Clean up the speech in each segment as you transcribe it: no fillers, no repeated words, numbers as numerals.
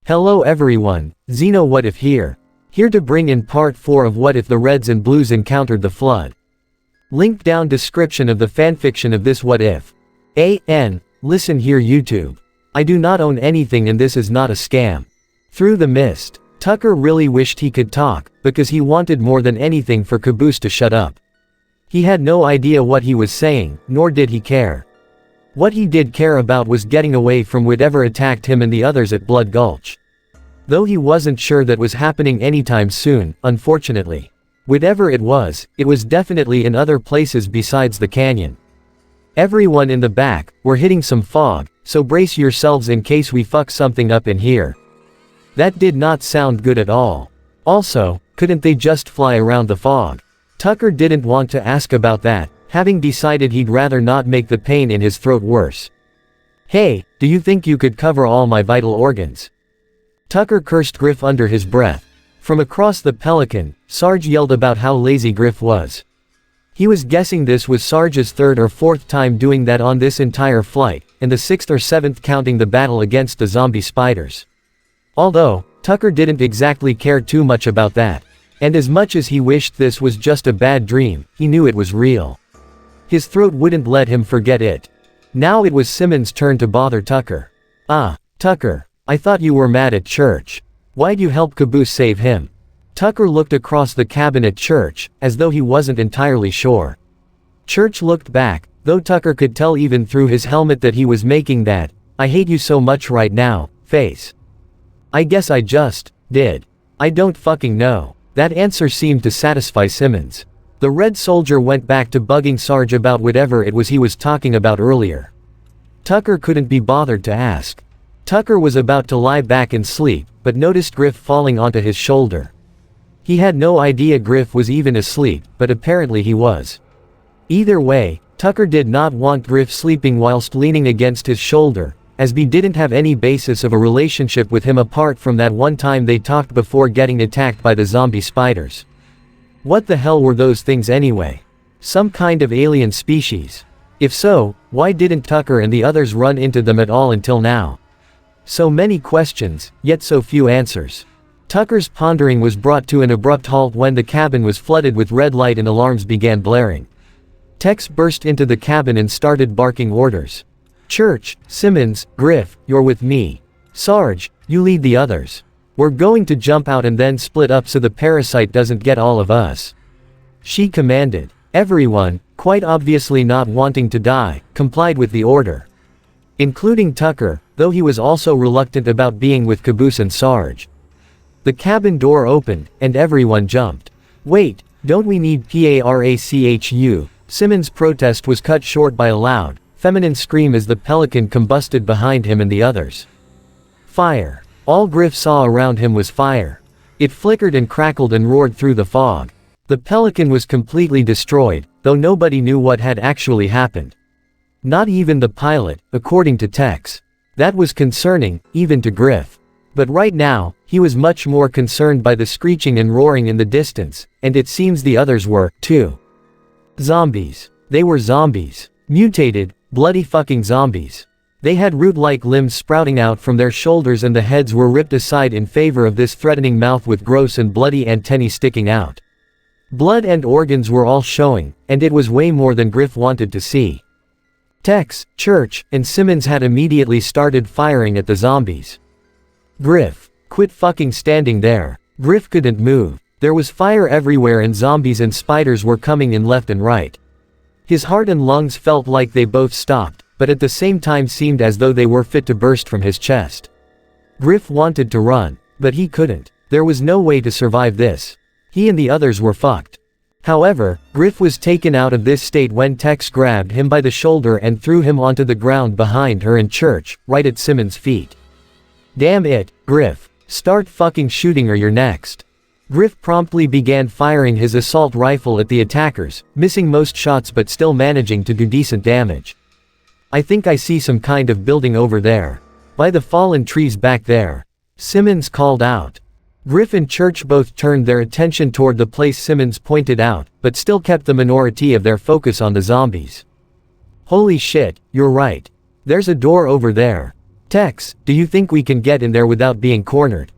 Hello everyone, Xeno What If here. Here to bring in part 4 of What If the Reds and Blues Encountered the Flood. Link down description of the fanfiction of this What If. Listen here YouTube. I do not own anything and this is not a scam. Through the mist. Tucker really wished he could talk, because he wanted more than anything for Caboose to shut up. He had no idea what he was saying, nor did he care. What he did care about was getting away from whatever attacked him and the others at Blood Gulch. Though he wasn't sure that was happening anytime soon, unfortunately. Whatever it was definitely in other places besides the canyon. Everyone in the back, we're hitting some fog, so brace yourselves in case we fuck something up in here. That did not sound good at all. Also, couldn't they just fly around the fog? Tucker didn't want to ask about that, having decided he'd rather not make the pain in his throat worse. Hey, do you think you could cover all my vital organs? Tucker cursed Griff under his breath. From across the Pelican, Sarge yelled about how lazy Griff was. He was guessing this was Sarge's third or fourth time doing that on this entire flight, and the sixth or seventh counting the battle against the zombie spiders. Although, Tucker didn't exactly care too much about that. And as much as he wished this was just a bad dream, he knew it was real. His throat wouldn't let him forget it. Now it was Simmons' turn to bother Tucker. Tucker, I thought you were mad at Church. Why'd you help Caboose save him? Tucker looked across the cabin at Church, as though he wasn't entirely sure. Church looked back, though Tucker could tell even through his helmet that he was making that, "I hate you so much right now," face. I guess I just did. I don't fucking know. That answer seemed to satisfy Simmons. The Red Soldier went back to bugging Sarge about whatever it was he was talking about earlier. Tucker couldn't be bothered to ask. Tucker was about to lie back and sleep, but noticed Griff falling onto his shoulder. He had no idea Griff was even asleep, but apparently he was. Either way, Tucker did not want Griff sleeping whilst leaning against his shoulder, as B didn't have any basis of a relationship with him apart from that one time they talked before getting attacked by the zombie spiders. What the hell were those things anyway? Some kind of alien species? If so, why didn't Tucker and the others run into them at all until now? So many questions, yet so few answers. Tucker's pondering was brought to an abrupt halt when the cabin was flooded with red light and alarms began blaring. Tex burst into the cabin and started barking orders. Church, Simmons, Griff, you're with me. Sarge, you lead the others. We're going to jump out and then split up so the parasite doesn't get all of us. She commanded. Everyone, quite obviously not wanting to die, complied with the order. Including Tucker, though he was also reluctant about being with Caboose and Sarge. The cabin door opened, and everyone jumped. Wait, don't we need PARACHU? Simmons' protest was cut short by a loud, feminine scream as the Pelican combusted behind him and the others. Fire. All Griff saw around him was fire. It flickered and crackled and roared through the fog. The Pelican was completely destroyed, though nobody knew what had actually happened. Not even the pilot, according to Tex. That was concerning, even to Griff. But right now, he was much more concerned by the screeching and roaring in the distance, and it seems the others were, too. Zombies. They were zombies. Mutated, bloody fucking zombies. They had root-like limbs sprouting out from their shoulders and the heads were ripped aside in favor of this threatening mouth with gross and bloody antennae sticking out. Blood and organs were all showing, and it was way more than Griff wanted to see. Tex, Church, and Simmons had immediately started firing at the zombies. Griff, quit fucking standing there. Griff couldn't move. There was fire everywhere and zombies and spiders were coming in left and right. His heart and lungs felt like they both stopped, but at the same time seemed as though they were fit to burst from his chest. Griff wanted to run, but he couldn't. There was no way to survive this. He and the others were fucked. However, Griff was taken out of this state when Tex grabbed him by the shoulder and threw him onto the ground behind her and Church, right at Simmons' feet. Damn it, Griff. Start fucking shooting or you're next. Griff promptly began firing his assault rifle at the attackers, missing most shots but still managing to do decent damage. I think I see some kind of building over there. By the fallen trees back there. Simmons called out. Griff and Church both turned their attention toward the place Simmons pointed out, but still kept the minority of their focus on the zombies. Holy shit, you're right. There's a door over there. Tex, do you think we can get in there without being cornered?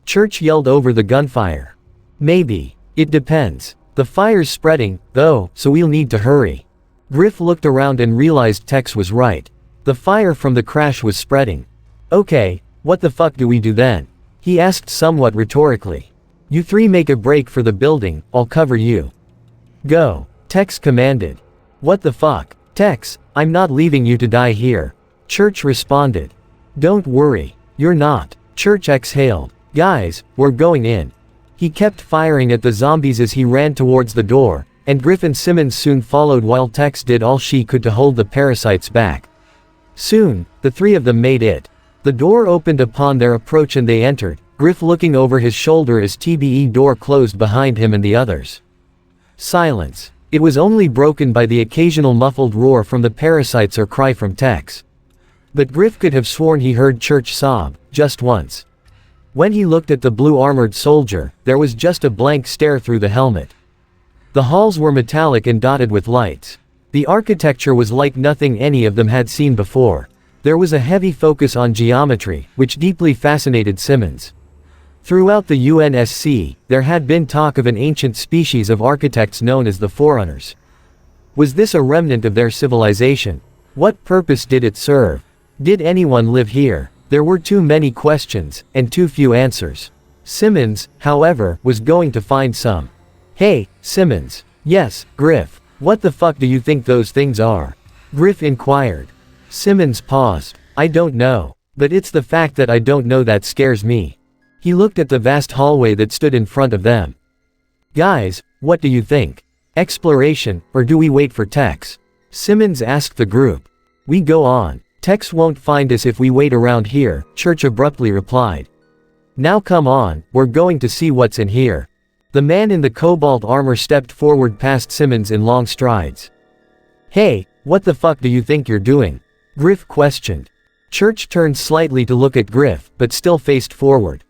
Church yelled over the gunfire. Maybe. It depends. The fire's spreading, though, so we'll need to hurry. Griff looked around and realized Tex was right. The fire from the crash was spreading. Okay, what the fuck do we do then? He asked somewhat rhetorically. You three make a break for the building, I'll cover you. Go. Tex commanded. What the fuck? Tex, I'm not leaving you to die here. Church responded. Don't worry. You're not. Church exhaled. Guys, we're going in. He kept firing at the zombies as he ran towards the door, and Griff and Simmons soon followed while Tex did all she could to hold the parasites back. Soon, the three of them made it. The door opened upon their approach and they entered, Griff looking over his shoulder as TBE door closed behind him and the others. Silence. It was only broken by the occasional muffled roar from the parasites or cry from Tex. But Griff could have sworn he heard Church sob, just once. When he looked at the blue armored soldier, there was just a blank stare through the helmet. The halls were metallic and dotted with lights. The architecture was like nothing any of them had seen before. There was a heavy focus on geometry, which deeply fascinated Simmons. Throughout the UNSC, there had been talk of an ancient species of architects known as the Forerunners. Was this a remnant of their civilization? What purpose did it serve? Did anyone live here? There were too many questions, and too few answers. Simmons, however, was going to find some. Hey, Simmons. Yes, Griff. What the fuck do you think those things are? Griff inquired. Simmons paused. I don't know. But it's the fact that I don't know that scares me. He looked at the vast hallway that stood in front of them. Guys, what do you think? Exploration, or do we wait for Tex? Simmons asked the group. We go on. Tex won't find us if we wait around here, Church abruptly replied. Now come on, we're going to see what's in here. The man in the cobalt armor stepped forward past Simmons in long strides. Hey, what the fuck do you think you're doing? Griff questioned. Church turned slightly to look at Griff, but still faced forward.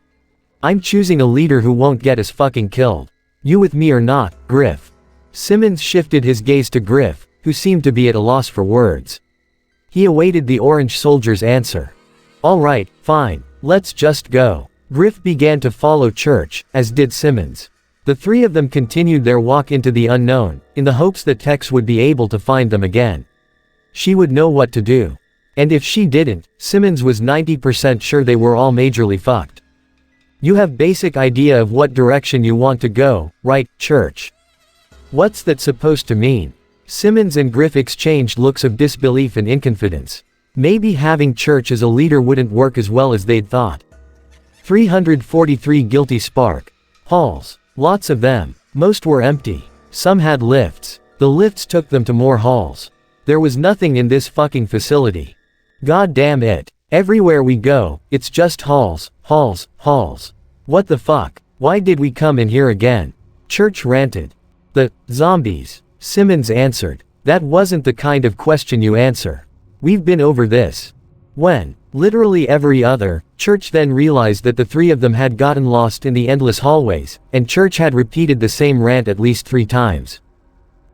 I'm choosing a leader who won't get us fucking killed. You with me or not, Griff? Simmons shifted his gaze to Griff, who seemed to be at a loss for words. He awaited the orange soldier's answer. All right, fine, let's just go. Griff began to follow Church, as did Simmons. The three of them continued their walk into the unknown, in the hopes that Tex would be able to find them again. She would know what to do. And if she didn't, Simmons was 90% sure they were all majorly fucked. You have basic idea of what direction you want to go, right, Church? What's that supposed to mean? Simmons and Griff exchanged looks of disbelief and inconfidence. Maybe having Church as a leader wouldn't work as well as they'd thought. 343 Guilty Spark. Halls. Lots of them. Most were empty. Some had lifts. The lifts took them to more halls. There was nothing in this fucking facility. God damn it. Everywhere we go, it's just halls, halls, halls. What the fuck? Why did we come in here again? Church ranted. The zombies. Simmons answered. That wasn't the kind of question you answer. We've been over this. When? Literally every other. Church then realized that the three of them had gotten lost in the endless hallways, and Church had repeated the same rant at least 3 times.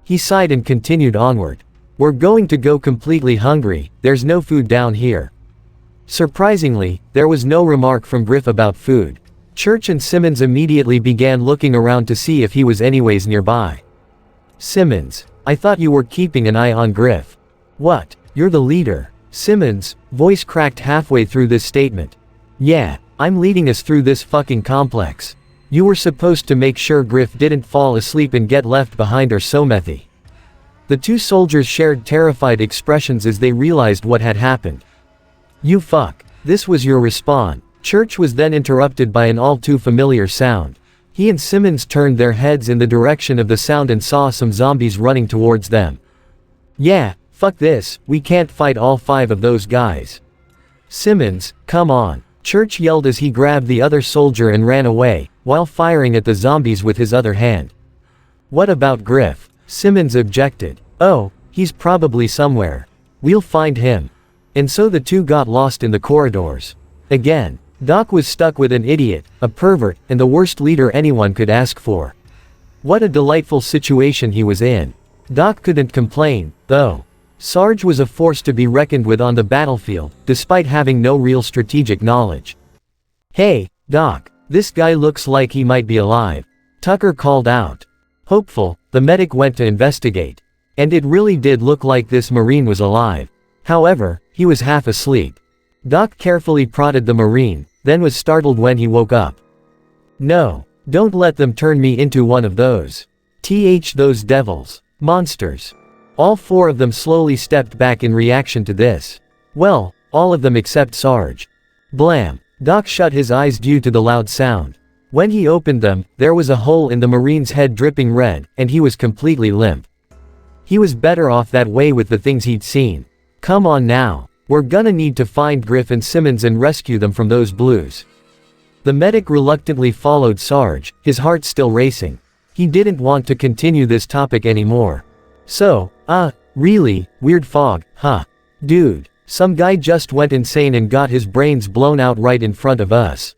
He sighed and continued onward. We're going to go completely hungry, there's no food down here. Surprisingly, there was no remark from Griff about food. Church and Simmons immediately began looking around to see if he was anyways nearby. Simmons, I thought you were keeping an eye on Griff. What? You're the leader. Simmons' voice cracked halfway through this statement. Yeah, I'm leading us through this fucking complex. You were supposed to make sure Griff didn't fall asleep and get left behind or so methy. The two soldiers shared terrified expressions as they realized what had happened. You fuck. This was your respawn. Church was then interrupted by an all too familiar sound. He and Simmons turned their heads in the direction of the sound and saw some zombies running towards them. Yeah, fuck this, we can't fight all 5 of those guys. Simmons, come on. Church yelled as he grabbed the other soldier and ran away, while firing at the zombies with his other hand. What about Griff? Simmons objected. Oh, he's probably somewhere. We'll find him. And so the two got lost in the corridors. Again, Doc was stuck with an idiot, a pervert, and the worst leader anyone could ask for. What a delightful situation he was in. Doc couldn't complain, though. Sarge was a force to be reckoned with on the battlefield, despite having no real strategic knowledge. "Hey, Doc, this guy looks like he might be alive," Tucker called out. Hopeful, the medic went to investigate. And it really did look like this Marine was alive. However, he was half asleep. Doc carefully prodded the Marine, then was startled when he woke up. "No, don't let them turn me into one of those. Those devils. Monsters." All four of them slowly stepped back in reaction to this. Well, all of them except Sarge. Blam! Doc shut his eyes due to the loud sound. When he opened them, there was a hole in the Marine's head dripping red, and he was completely limp. He was better off that way with the things he'd seen. "Come on now. We're gonna need to find Griff and Simmons and rescue them from those blues." The medic reluctantly followed Sarge, his heart still racing. He didn't want to continue this topic anymore. "So, really, weird fog, huh? Dude, some guy just went insane and got his brains blown out right in front of us.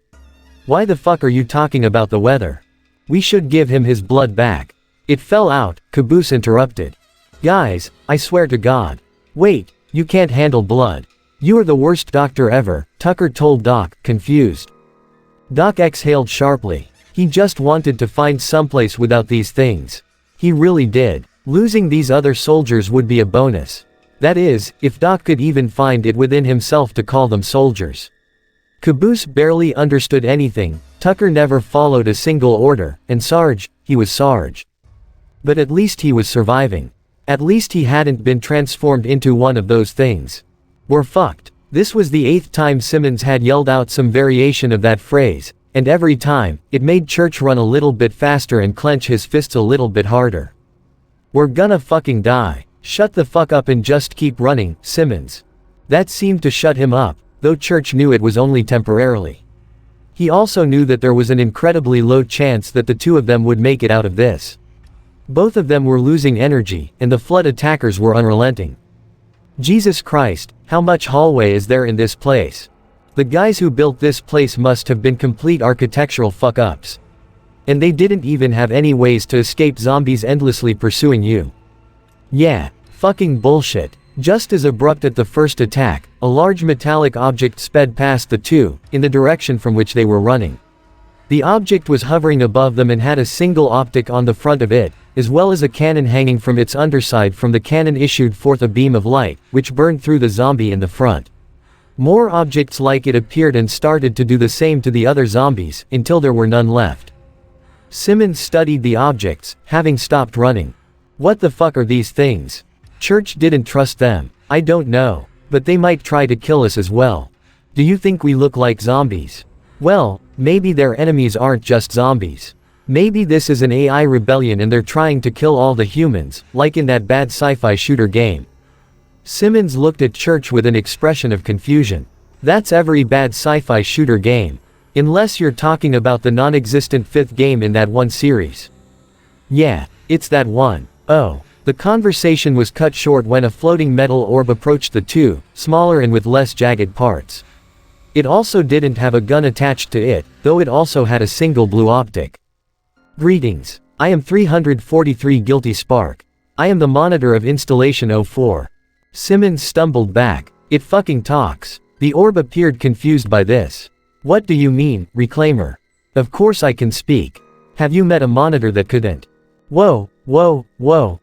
Why the fuck are you talking about the weather? We should give him his blood back." "It fell out," Caboose interrupted. "Guys, I swear to God. Wait, you can't handle blood. You are the worst doctor ever," Tucker told Doc, confused. Doc exhaled sharply. He just wanted to find someplace without these things. He really did. Losing these other soldiers would be a bonus. That is, if Doc could even find it within himself to call them soldiers. Caboose barely understood anything. Tucker never followed a single order, and Sarge, he was Sarge. But at least he was surviving. At least he hadn't been transformed into one of those things. "We're fucked." This was the 8th time Simmons had yelled out some variation of that phrase, and every time, it made Church run a little bit faster and clench his fists a little bit harder. "We're gonna fucking die. Shut the fuck up and just keep running, Simmons." That seemed to shut him up, though Church knew it was only temporarily. He also knew that there was an incredibly low chance that the two of them would make it out of this. Both of them were losing energy, and the flood attackers were unrelenting. Jesus Christ, how much hallway is there in this place? The guys who built this place must have been complete architectural fuck-ups. And they didn't even have any ways to escape zombies endlessly pursuing you. Yeah, fucking bullshit. Just as abrupt at the first attack, a large metallic object sped past the two, in the direction from which they were running. The object was hovering above them and had a single optic on the front of it, as well as a cannon hanging from its underside. From the cannon issued forth a beam of light, which burned through the zombie in the front. More objects like it appeared and started to do the same to the other zombies, until there were none left. Simmons studied the objects, having stopped running. What the fuck are these things? Church didn't trust them. I don't know. But they might try to kill us as well. Do you think we look like zombies? Well, maybe their enemies aren't just zombies. Maybe this is an AI rebellion and they're trying to kill all the humans, like in that bad sci-fi shooter game. Simmons looked at Church with an expression of confusion. That's every bad sci-fi shooter game. Unless you're talking about the non-existent 5th game in that one series. Yeah, it's that one. Oh. The conversation was cut short when a floating metal orb approached the two, smaller and with less jagged parts. It also didn't have a gun attached to it, though it also had a single blue optic. "Greetings. I am 343 Guilty Spark. I am the monitor of Installation 04. Simmons stumbled back. "It fucking talks." The orb appeared confused by this. "What do you mean, Reclaimer? Of course I can speak. Have you met a monitor that couldn't?" Whoa,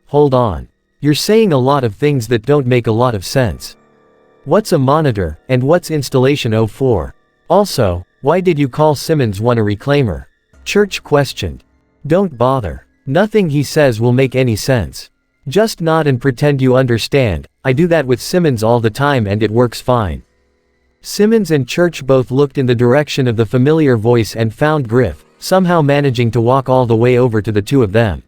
hold on. You're saying a lot of things that don't make a lot of sense. What's a monitor, and what's Installation 04? Also, why did you call Simmons one a Reclaimer? Church questioned. Don't bother. Nothing he says will make any sense. Just nod and pretend you understand. I do that with Simmons all the time and it works fine. Simmons and Church both looked in the direction of the familiar voice and found Griff, somehow managing to walk all the way over to the two of them.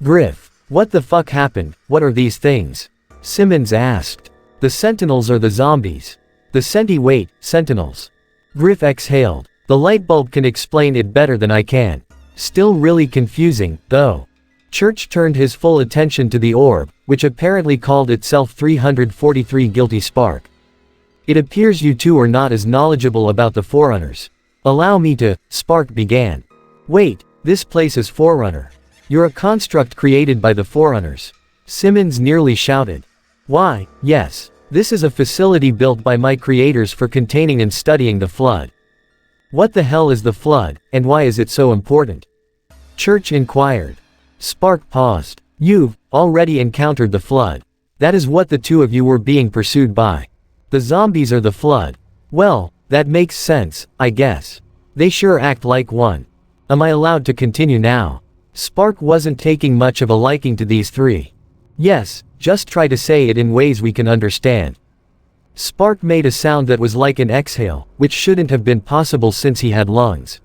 "Griff, what the fuck happened? What are these things?" Simmons asked. "The Sentinels are the zombies." "The Sentinels." Griff exhaled. "The light bulb can explain it better than I can. Still really confusing, though." Church turned his full attention to the orb, which apparently called itself 343 Guilty Spark. "It appears you two are not as knowledgeable about the Forerunners. Allow me to," Spark began. "Wait, this place is Forerunner. You're a construct created by the Forerunners." Simmons nearly shouted. Why, yes. This is a facility built by my creators for containing and studying the flood. What the hell is the flood, and why is it so important? Church inquired. Spark paused. You've already encountered the flood. That is what the two of you were being pursued by. The zombies are the flood. Well, that makes sense, I guess. They sure act like one. Am I allowed to continue now? Spark wasn't taking much of a liking to these three. Yes, just try to say it in ways we can understand. Spark made a sound that was like an exhale, which shouldn't have been possible since he had lungs.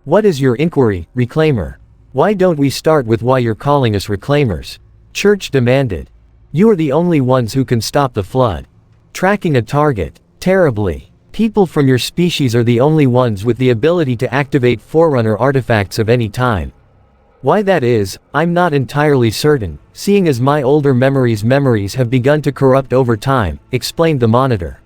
What is your inquiry, Reclaimer? Why don't we start with why you're calling us Reclaimers? Church demanded. You are the only ones who can stop the flood. Tracking a target. Terribly. People from your species are the only ones with the ability to activate Forerunner artifacts of any time. Why that is, I'm not entirely certain, seeing as my older memories have begun to corrupt over time, explained the monitor.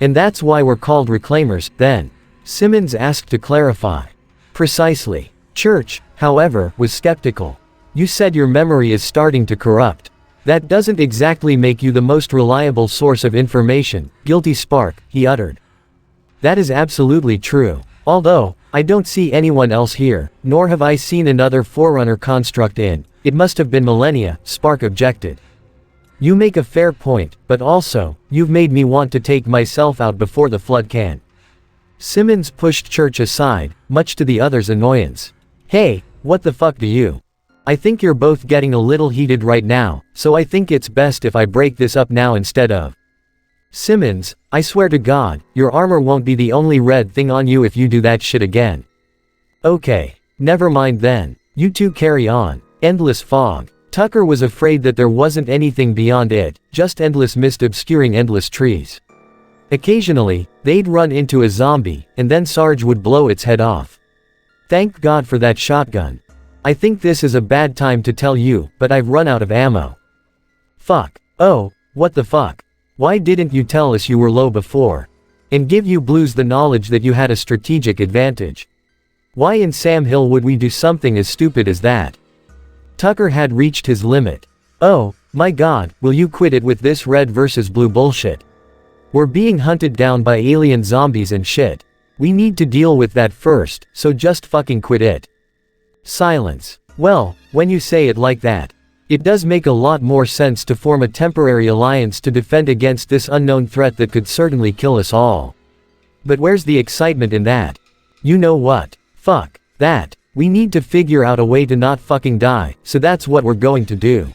And that's why we're called Reclaimers, then? Simmons asked to clarify. Precisely. Church, however, was skeptical. You said your memory is starting to corrupt. That doesn't exactly make you the most reliable source of information, guilty Spark, he uttered. That is absolutely true. Although, I don't see anyone else here, nor have I seen another Forerunner construct in. It must have been millennia, Spark objected. You make a fair point, but also, you've made me want to take myself out before the flood can. Simmons pushed Church aside, much to the other's annoyance. Hey, what the fuck do you? I think you're both getting a little heated right now, so I think it's best if I break this up now instead of. Simmons, I swear to God, your armor won't be the only red thing on you if you do that shit again. Okay. Never mind then. You two carry on. Endless fog. Tucker was afraid that there wasn't anything beyond it, just endless mist obscuring endless trees. Occasionally, they'd run into a zombie, and then Sarge would blow its head off. Thank God for that shotgun. I think this is a bad time to tell you, but I've run out of ammo. Fuck. Oh, what the fuck? Why didn't you tell us you were low before? And give you blues the knowledge that you had a strategic advantage. Why in Sam Hill would we do something as stupid as that? Tucker had reached his limit. Oh, my God, will you quit it with this red versus blue bullshit? We're being hunted down by alien zombies and shit. We need to deal with that first, so just fucking quit it. Silence. Well, when you say it like that, it does make a lot more sense to form a temporary alliance to defend against this unknown threat that could certainly kill us all. But where's the excitement in that? You know what? Fuck that. We need to figure out a way to not fucking die, so that's what we're going to do.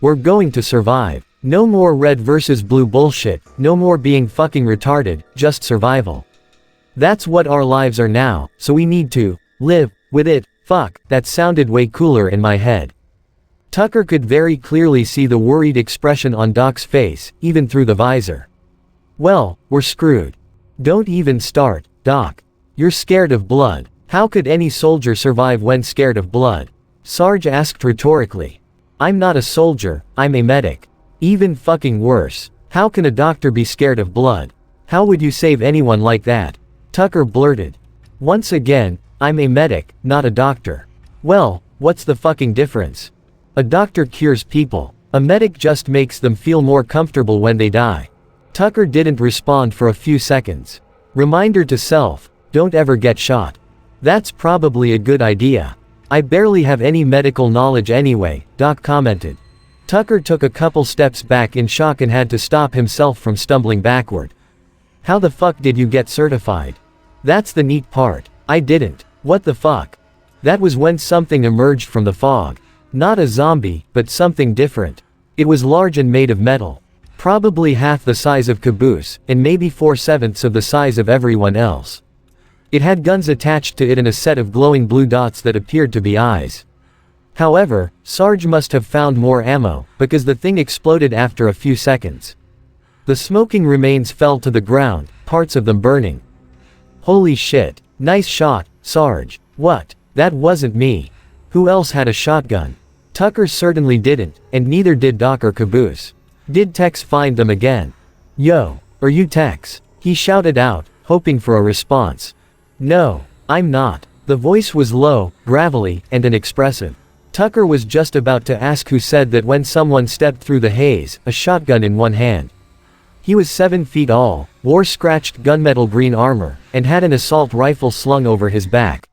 We're going to survive. No more red versus blue bullshit, no more being fucking retarded, just survival. That's what our lives are now, so we need to live with it. Fuck, that sounded way cooler in my head. Tucker could very clearly see the worried expression on Doc's face, even through the visor. Well, we're screwed. Don't even start, Doc. You're scared of blood. How could any soldier survive when scared of blood? Sarge asked rhetorically. I'm not a soldier, I'm a medic. Even fucking worse. How can a doctor be scared of blood? How would you save anyone like that? Tucker blurted. Once again, I'm a medic, not a doctor. Well, what's the fucking difference? A doctor cures people. A medic just makes them feel more comfortable when they die. Tucker didn't respond for a few seconds. Reminder to self, don't ever get shot. That's probably a good idea. I barely have any medical knowledge anyway, Doc commented. Tucker took a couple steps back in shock and had to stop himself from stumbling backward. How the fuck did you get certified? That's the neat part. I didn't. What the fuck? That was when something emerged from the fog. Not a zombie, but something different. It was large and made of metal. Probably half the size of Caboose, and maybe 4/7 of the size of everyone else. It had guns attached to it and a set of glowing blue dots that appeared to be eyes. However, Sarge must have found more ammo, because the thing exploded after a few seconds. The smoking remains fell to the ground, parts of them burning. Holy shit. Nice shot, Sarge. What? That wasn't me. Who else had a shotgun? Tucker certainly didn't, and neither did Doc or Caboose. Did Tex find them again? Yo, are you Tex? He shouted out, hoping for a response. No, I'm not. The voice was low, gravelly, and inexpressive. Tucker was just about to ask who said that when someone stepped through the haze, a shotgun in one hand. He was 7 feet tall, wore scratched gunmetal green armor, and had an assault rifle slung over his back.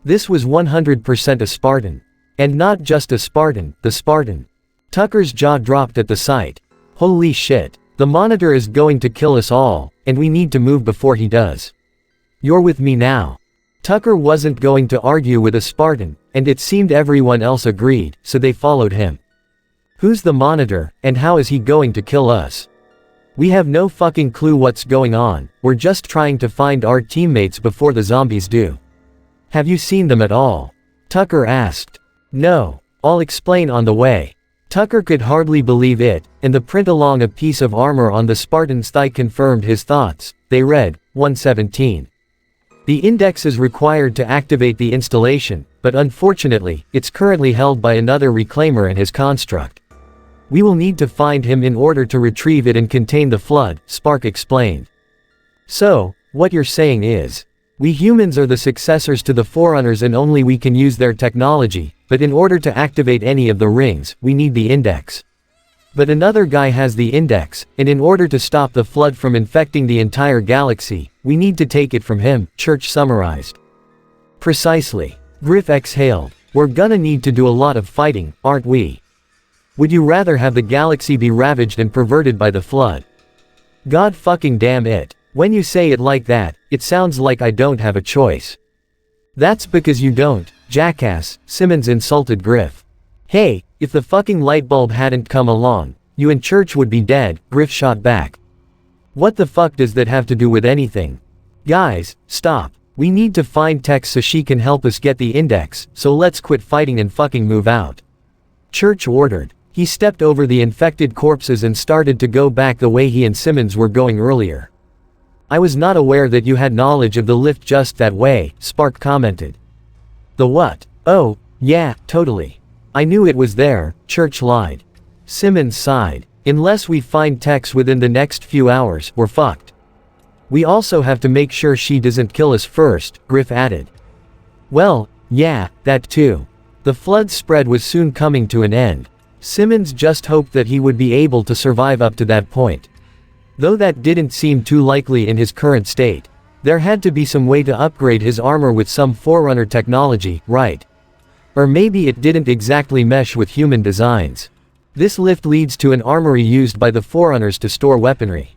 This was 100% a Spartan. And not just a Spartan, the Spartan. Tucker's jaw dropped at the sight. Holy shit. The Monitor is going to kill us all, and we need to move before he does. You're with me now. Tucker wasn't going to argue with a Spartan, and it seemed everyone else agreed, so they followed him. Who's the Monitor, and how is he going to kill us? We have no fucking clue what's going on, we're just trying to find our teammates before the zombies do. Have you seen them at all? Tucker asked. No. I'll explain on the way. Tucker could hardly believe it, and the print along a piece of armor on the Spartan's thigh confirmed his thoughts. They read, 117. The index is required to activate the installation, but unfortunately, it's currently held by another reclaimer in his construct. We will need to find him in order to retrieve it and contain the flood, Spark explained. So, what you're saying is, we humans are the successors to the Forerunners and only we can use their technology, but in order to activate any of the rings, we need the index. But another guy has the index, and in order to stop the flood from infecting the entire galaxy, we need to take it from him, Church summarized. Precisely. Griff exhaled. We're gonna need to do a lot of fighting, aren't we? Would you rather have the galaxy be ravaged and perverted by the flood? God fucking damn it. When you say it like that, it sounds like I don't have a choice. That's because you don't, jackass, Simmons insulted Griff. Hey, if the fucking light bulb hadn't come along, you and Church would be dead, Griff shot back. What the fuck does that have to do with anything? Guys, stop. We need to find Tex so she can help us get the index, so let's quit fighting and fucking move out. Church ordered. He stepped over the infected corpses and started to go back the way he and Simmons were going earlier. I was not aware that you had knowledge of the lift just that way, Spark commented. The what? Oh, yeah, totally. I knew it was there, Church lied. Simmons sighed. Unless we find Tex within the next few hours, we're fucked. We also have to make sure she doesn't kill us first, Griff added. Well, yeah, that too. The flood spread was soon coming to an end. Simmons just hoped that he would be able to survive up to that point. Though that didn't seem too likely in his current state. There had to be some way to upgrade his armor with some Forerunner technology, right? Or maybe it didn't exactly mesh with human designs. This lift leads to an armory used by the Forerunners to store weaponry.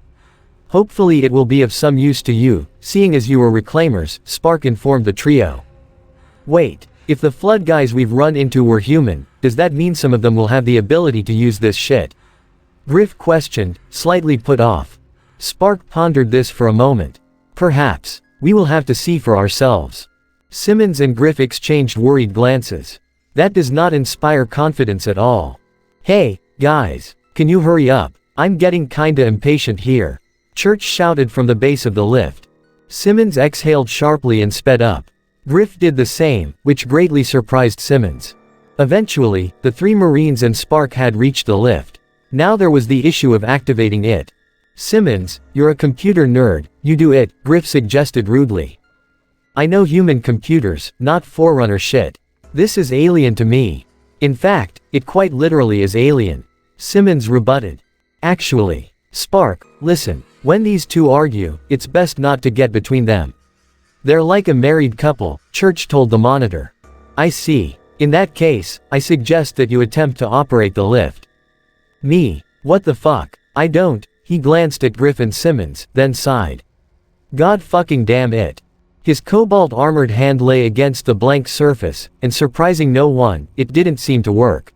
Hopefully it will be of some use to you, seeing as you were reclaimers, Spark informed the trio. Wait, if the flood guys we've run into were human, does that mean some of them will have the ability to use this shit? Griff questioned, slightly put off. Spark pondered this for a moment. Perhaps. We will have to see for ourselves. Simmons and Griff exchanged worried glances. That does not inspire confidence at all. Hey, guys, can you hurry up? I'm getting kinda impatient here. Church shouted from the base of the lift. Simmons exhaled sharply and sped up. Griff did the same, which greatly surprised Simmons. Eventually, the 3 Marines and Spark had reached the lift. Now there was the issue of activating it. Simmons, you're a computer nerd, you do it, Griff suggested rudely. I know human computers, not Forerunner shit. This is alien to me. In fact, it quite literally is alien. Simmons rebutted. Actually, Spark, listen, when these two argue, it's best not to get between them. They're like a married couple, Church told the Monitor. I see. In that case, I suggest that you attempt to operate the lift. Me? What the fuck? I don't. He glanced at Griff and Simmons, then sighed. God fucking damn it. His cobalt-armored hand lay against the blank surface, and surprising no one, it didn't seem to work.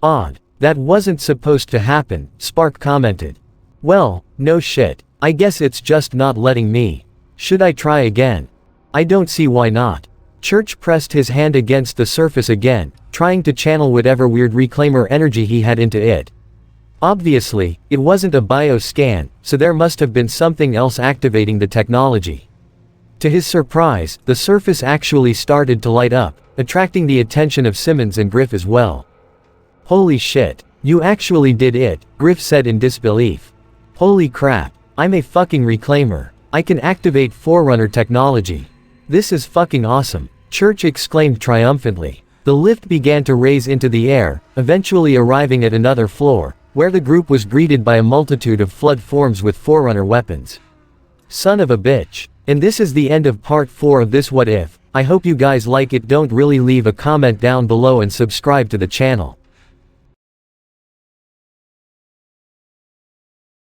Odd. That wasn't supposed to happen, Spark commented. Well, no shit. I guess it's just not letting me. Should I try again? I don't see why not. Church pressed his hand against the surface again, trying to channel whatever weird reclaimer energy he had into it. Obviously, it wasn't a bioscan, so there must have been something else activating the technology. To his surprise, the surface actually started to light up, attracting the attention of Simmons and Griff as well. Holy shit, you actually did it, Griff said in disbelief. Holy crap, I'm a fucking reclaimer. I can activate Forerunner technology. This is fucking awesome, Church exclaimed triumphantly. The lift began to raise into the air, eventually arriving at another floor, where the group was greeted by a multitude of flood forms with forerunner weapons. Son of a bitch. And this is the end of part 4 of this what if. I hope you guys like it. Don't really leave a comment down below and subscribe to the channel.